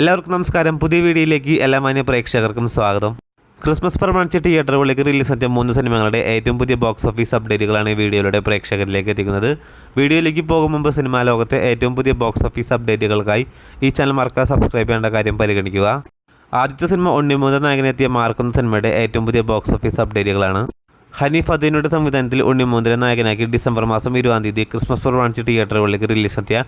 എല്ലാവർക്കും നമസ്കാരം. പുതിയ വീഡിയോയിലേക്ക് എല്ലാ മാന്യ പ്രേക്ഷകർക്കും സ്വാഗതം. ക്രിസ്മസ് പ്രമാണിച്ച് തിയേറ്ററുകളിലേക്ക് റിലീസ് എത്തിയ 3 സിനിമകളുടെ ഏറ്റവും പുതിയ ബോക്സ് ഓഫീസ് അപ്ഡേറ്റുകളാണ് ഈ വീഡിയോയിലൂടെ പ്രേക്ഷകരിലേക്ക് എത്തിക്കുന്നത്. വീഡിയോയിലേക്ക് പോകും മുമ്പ് സിനിമാ ലോകത്തെ ഏറ്റവും പുതിയ ബോക്സ് ഓഫീസ് അപ്ഡേറ്റുകൾക്കായി ഈ ചാനൽ മറക്കാതെ സബ്സ്ക്രൈബ് ചെയ്യേണ്ട കാര്യം പരിഗണിക്കുക. ആദ്യത്തെ സിനിമ ഉണ്ണിമുകുന്ദൻ നായകനെത്തിയ മാർക്കുന്ന സിനിമയുടെ ഏറ്റവും പുതിയ ബോക്സ് ഓഫീസ് അപ്ഡേറ്റുകളാണ്. ഹനീഫ് അദീനുടെ സംവിധാനത്തിൽ ഉണ്ണിമുകുന്ദനെ നായകനാക്കി ഡിസംബർ മാസം 20 ക്രിസ്മസ് പ്രമാണിച്ച് തിയേറ്ററുകളിലേക്ക് റിലീസ് എത്തിയ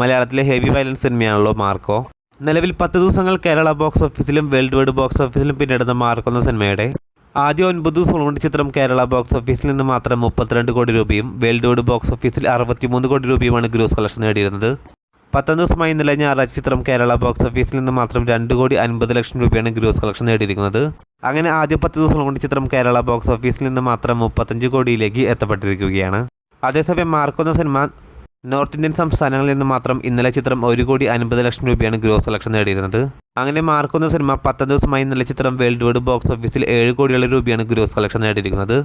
മലയാളത്തിലെ ഹെവി വയലൻസ് സിനിമയാണല്ലോ മാർക്കോ. നിലവിൽ 10 ദിവസങ്ങൾ കേരള ബോക്സ് ഓഫീസിലും വേൾഡ് വൈഡ് ബോക്സ് ഓഫീസിലും പിന്നിടുന്ന മാർക്കുന്ന സിനിമയുടെ ആദ്യ 9 ദിവസങ്ങൾ കൊണ്ട് ചിത്രം കേരള ബോക്സ് ഓഫീസിൽ നിന്ന് മാത്രം 32 കോടി രൂപയും വേൾഡ് വൈഡ് ബോക്സ് ഓഫീസിൽ 63 കോടി രൂപയുമാണ് ഗ്രോസ് കളക്ഷൻ നേടിയിരുന്നത്. 10 ദിവസമായി ഇന്നലെ ഞായറാഴ്ച ചിത്രം കേരള ബോക്സ് ഓഫീസിൽ നിന്ന് മാത്രം 2,50,00,000 രൂപയാണ് ഗ്രോസ് കളക്ഷൻ നേടിയിരിക്കുന്നത്. അങ്ങനെ ആദ്യ 10 ദിവസങ്ങൾ കൊണ്ട് ചിത്രം കേരള ബോക്സ് ഓഫീസിൽ നിന്ന് മാത്രം 35 കോടിയിലേക്ക് എത്തപ്പെട്ടിരിക്കുകയാണ്. അതേസമയം മാർക്കുന്ന സിനിമ നോർത്ത് ഇന്ത്യൻ സംസ്ഥാനങ്ങളിൽ നിന്ന് മാത്രം ഇന്നലെ ചിത്രം 1,50,00,000 രൂപയാണ് ഗ്രോസ് കളക്ഷൻ നേടിയിരുന്നത്. അങ്ങനെ മാർക്കുന്ന സിനിമ 10 ദിവസമായി ഇന്നലെ ചിത്രം വേൾഡ് വൈഡ് ബോക്സ് ഓഫീസിൽ 7 കോടിയോളം രൂപയാണ് ഗ്രോസ് കളക്ഷൻ നേടിയിരിക്കുന്നത്.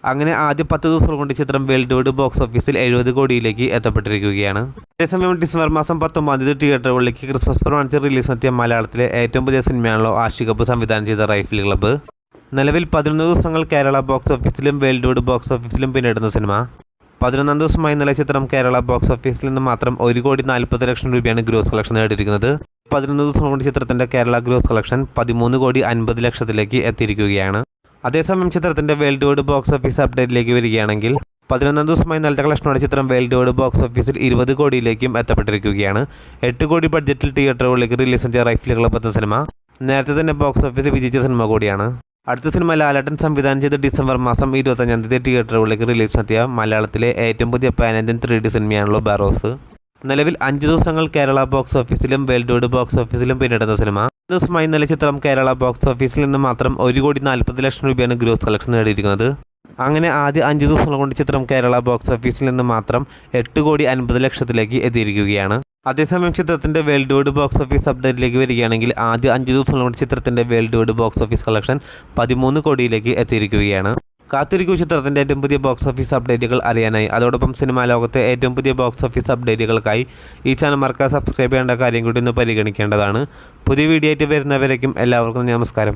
അങ്ങനെ ആദ്യ 10 ദിവസം കൊണ്ട് ചിത്രം വേൾഡ് വൈഡ് ബോക്സ് ഓഫീസിൽ 70 കോടിയിലേക്ക് എത്തപ്പെട്ടിരിക്കുകയാണ്. അതേസമയം ഡിസംബർ മാസം 19 തിയേറ്ററുകളിലേക്ക് ക്രിസ്മസ് പ്രമാണിച്ച് റിലീസ് എത്തിയ മലയാളത്തിലെ ഏറ്റവും പുതിയ സിനിമയാണല്ലോ ആഷിഖ് കപൂർ സംവിധാനം ചെയ്ത റൈഫിൾ ക്ലബ്ബ്. നിലവിൽ 11 ദിവസങ്ങൾ കേരള ബോക്സ് ഓഫീസിലും വേൾഡ് വൈഡ് ബോക്സ് ഓഫീസിലും പിന്നിടുന്ന സിനിമ 11 ദിവസമായി ഇന്നലെ ചിത്രം കേരള ബോക്സ് ഓഫീസിൽ നിന്ന് മാത്രം 1,40,00,000 രൂപയാണ് ഗ്രോസ് കളക്ഷൻ നേടിയിരിക്കുന്നത്. 11 ദിവസം കൊണ്ട് ചിത്രത്തിന്റെ കേരള ഗ്രോസ് കളക്ഷൻ 13,50,00,000 എത്തിയിരിക്കുകയാണ്. അതേസമയം ചിത്രത്തിന്റെ വേൾഡ് വൈഡ് ബോക്സ് ഓഫീസ് അപ്ഡേറ്റിലേക്ക് വരികയാണെങ്കിൽ 11 ദിവസമായി ഇന്നലത്തെ കളക്ഷനോടെ ചിത്രം വേൾഡ് വൈഡ് ബോക്സ് ഓഫീസിൽ 20 കോടിയിലേക്കും എത്തപ്പെട്ടിരിക്കുകയാണ്. 8 കോടി ബഡ്ജറ്റിൽ തിയേറ്ററുകളിലേക്ക് റിലീസ് ചെയ്ത റൈഫിൾ ക്ലബ്ബ് എന്ന സിനിമ നേരത്തെ തന്നെ ബോക്സ് ഓഫീസിൽ വിജയിച്ച സിനിമ കൂടിയാണ്. അടുത്ത സിനിമ ലാലേട്ടൻ സംവിധാനം ചെയ്ത് ഡിസംബർ മാസം 25 തിയേറ്ററുകളിലേക്ക് റിലീസ് നടത്തിയ മലയാളത്തിലെ ഏറ്റവും പുതിയ പാൻ ഇന്ത്യൻ 3D സിനിമയാണല്ലോ ബാറോസ്. നിലവിൽ 5 ദിവസങ്ങൾ കേരള ബോക്സ് ഓഫീസിലും വേൾഡ് വൈഡ് ബോക്സ് ഓഫീസിലും പിന്നിടുന്ന സിനിമ ദിവസമായി ഇന്നലെ ചിത്രം കേരള ബോക്സ് ഓഫീസിൽ നിന്ന് മാത്രം 1,40,00,000 രൂപയാണ് ഗ്രോസ് കളക്ഷൻ നേടിയിരിക്കുന്നത്. അങ്ങനെ ആദ്യ 5 ദിവസങ്ങൾ കൊണ്ട് ചിത്രം കേരള ബോക്സ് ഓഫീസിൽ നിന്ന് മാത്രം 8,50,00,000 എത്തിയിരിക്കുകയാണ്. അതേസമയം ചിത്രത്തിന്റെ വേൾഡ് വൈഡ് ബോക്സ് ഓഫീസ് അപ്ഡേറ്റിലേക്ക് വരികയാണെങ്കിൽ ആദ്യ 5 ദിവസങ്ങൾ കൊണ്ട് ചിത്രത്തിന്റെ world wide box office collection 13 കോടിയിലേക്ക് എത്തിയിരിക്കുകയാണ്. കാത്തിരിക്കൂ ചിത്രത്തിന്റെ ഏറ്റവും പുതിയ ബോക്സ് ഓഫീസ് അപ്ഡേറ്റുകൾ അറിയാനായി. അതോടൊപ്പം സിനിമാ ലോകത്തെ ഏറ്റവും പുതിയ ബോക്സ് ഓഫീസ് അപ്ഡേറ്റുകൾക്കായി ഈ ചാനൽ മറക്കാതെ സബ്സ്ക്രൈബ് ചെയ്യേണ്ട കാര്യം കൂടി ഒന്ന് പരിഗണിക്കേണ്ടതാണ്. പുതിയ വീഡിയോ ആയിട്ട് വരുന്നവരേക്കും എല്ലാവർക്കും നമസ്കാരം.